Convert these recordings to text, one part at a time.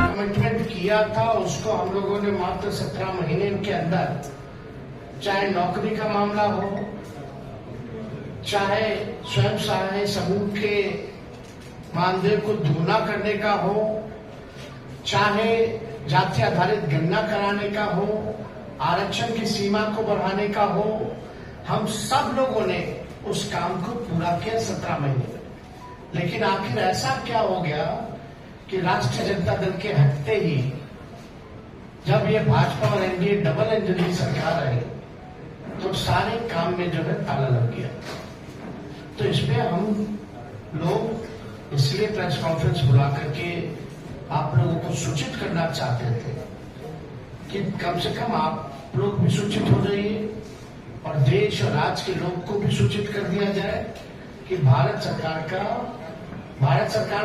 Commitment किया था उसको हम लोगों ने मात्र 17 महीने के अंदर, चाहे नौकरी का मामला हो, चाहे स्वयं सहायता समूह के मानदेय को दुगना करने का हो, चाहे जाति आधारित गणना कराने का हो, आरक्षण की सीमा को बढ़ाने का हो, हम सब लोगों ने उस काम को पूरा किया 17 महीने में। लेकिन आखिर ऐसा क्या हो गया कि राष्ट्रीय जनता दल के हटते ही जब ये भाजपा और एनडीए डबल इंजन की सरकार आई तो सारे काम में जो है ताला लग गया। तो इसमें हम लोग इसलिए प्रेस कॉन्फ्रेंस बुला करके आप लोगों को सूचित करना चाहते थे कि कम से कम आप लोग भी सूचित हो जाइए और देश और राज्य के लोग को भी सूचित कर दिया जाए कि भारत सरकार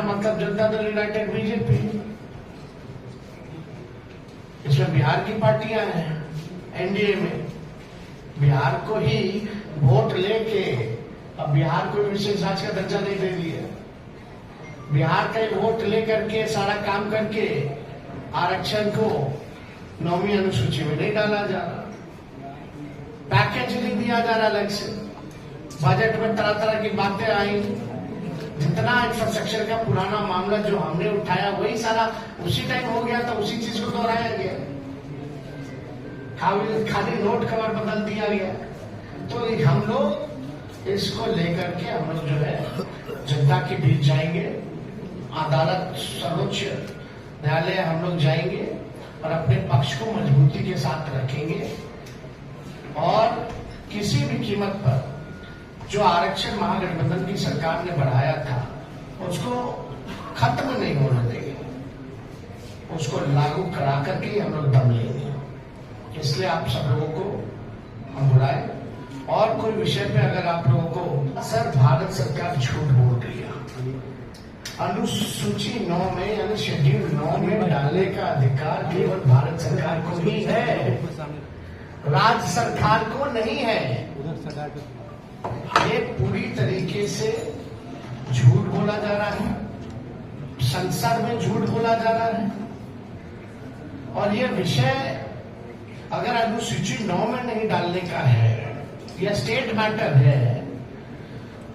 मतलब जनता दल यूनाइटेड बीजेपी, इसमें बिहार की पार्टियां हैं एनडीए में। बिहार को ही वोट लेके अब बिहार को विशेष राज्य का दर्जा नहीं दे दिया। बिहार का वोट लेकर के सारा काम करके आरक्षण को 9वीं अनुसूची में नहीं डाला जा रहा, पैकेज नहीं दिया जा रहा अलग से। बजट में तरह तरह की बातें आई, जितना इंफ्रास्ट्रक्चर का पुराना मामला जो हमने उठाया वही सारा उसी टाइम हो गया था, उसी चीज को दोहराया गया, खाली नोट कवर बदल दिया गया। तो हम लोग इसको लेकर के हम लोग जो है जनता के बीच जाएंगे, अदालत सर्वोच्च न्यायालय हम लोग जाएंगे और अपने पक्ष को मजबूती के साथ रखेंगे और किसी भी कीमत पर जो आरक्षण महागठबंधन की सरकार ने बढ़ाया था उसको खत्म नहीं होने देंगे, उसको लागू करा करके हम लोग दम लेंगे। इसलिए आप सब लोगों को हम बुलाए और कोई विषय पे अगर आप लोगों को सर भारत सरकार झूठ बोल रही है, अनुसूची 9 में यानी शेड्यूल 9 में डालने का अधिकार केवल भारत सरकार को ही है, राज्य सरकार को नहीं है। ये पूरी तरीके से झूठ बोला जा रहा है, संसद में झूठ बोला जा रहा है। और ये विषय अगर अनुसूची 9 में नहीं डालने का है, यह स्टेट मैटर है,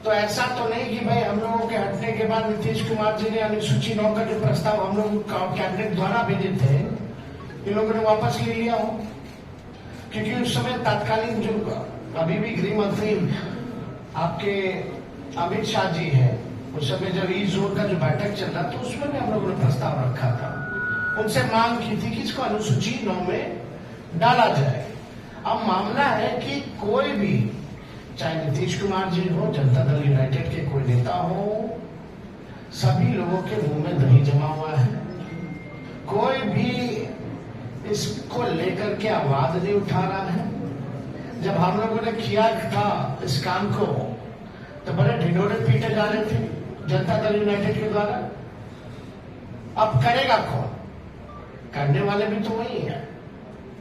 तो ऐसा तो नहीं कि भाई हम लोगों के हटने के बाद नीतीश कुमार जी ने अनुसूची 9 का जो प्रस्ताव हम लोग कैबिनेट द्वारा भेजे थे इन लोगों ने वापस ले लिया हो। क्योंकि उस समय तत्कालीन जो अभी भी गृह मंत्री आपके अमित शाह जी है, उस समय जब ई जोन का जो बैठक चल रहा था उसमें भी हम लोगों ने प्रस्ताव रखा था, उनसे मांग की थी कि इसको अनुसूची 9 में डाला जाए। अब मामला है कि कोई भी, चाहे नीतीश कुमार जी हो, जनता दल यूनाइटेड के कोई नेता हो, सभी लोगों के मुंह में दही जमा हुआ है। कोई भी इसको लेकर के आवाज नहीं उठा रहा है। जब हम लोगों ने किया था इस काम को तो बड़े ढिंढोरे पीटे जा रहे थे जनता दल यूनाइटेड के द्वारा। अब करेगा कौन? करने वाले भी तो वही है।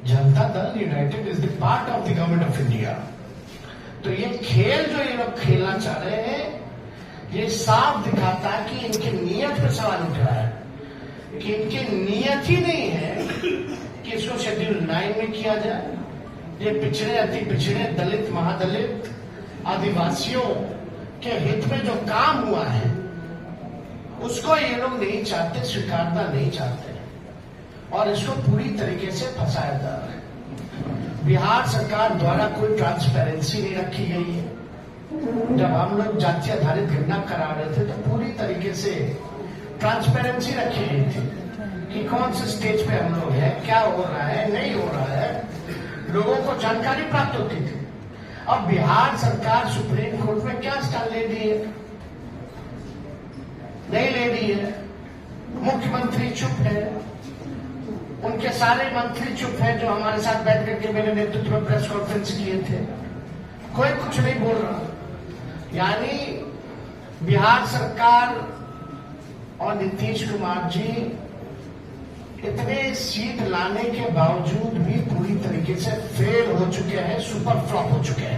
Janata Dal United is the part of the government of India. तो ये खेल जो ये लोग खेलना चाह रहे हैं, ये साफ दिखाता है कि इनकी नीयत पे सवाल उठ रहा है, कि इनकी नीयत ही नहीं है कि इसको शेड्यूल 9 में किया जाए। ये पिछड़े, अति पिछड़े, दलित, महादलित, आदिवासियों के हित में जो काम हुआ है उसको ये लोग नहीं चाहते, स्वीकारना नहीं चाहते और इसको पूरी तरीके से फंसाया जा रहा है। बिहार सरकार द्वारा कोई ट्रांसपेरेंसी नहीं रखी गई है। जब हम लोग जाति आधारित गणना करा रहे थे तो पूरी तरीके से ट्रांसपेरेंसी रखी गई थी कि कौन से स्टेज पे हम लोग हैं, क्या हो रहा है, नहीं हो रहा है, लोगों को जानकारी प्राप्त होती थी। अब बिहार सरकार सुप्रीम कोर्ट में क्या स्टैंड ले दी है? नहीं ले दी है। मुख्यमंत्री चुप है, उनके सारे मंत्री चुप है जो हमारे साथ बैठ करके मेरे नेतृत्व में प्रेस कॉन्फ्रेंस किए थे, कोई कुछ नहीं बोल रहा। यानी बिहार सरकार और नीतीश कुमार जी इतने सीट लाने के बावजूद भी पूरी तरीके से फेल हो चुके हैं, सुपर फ्लॉप हो चुके हैं।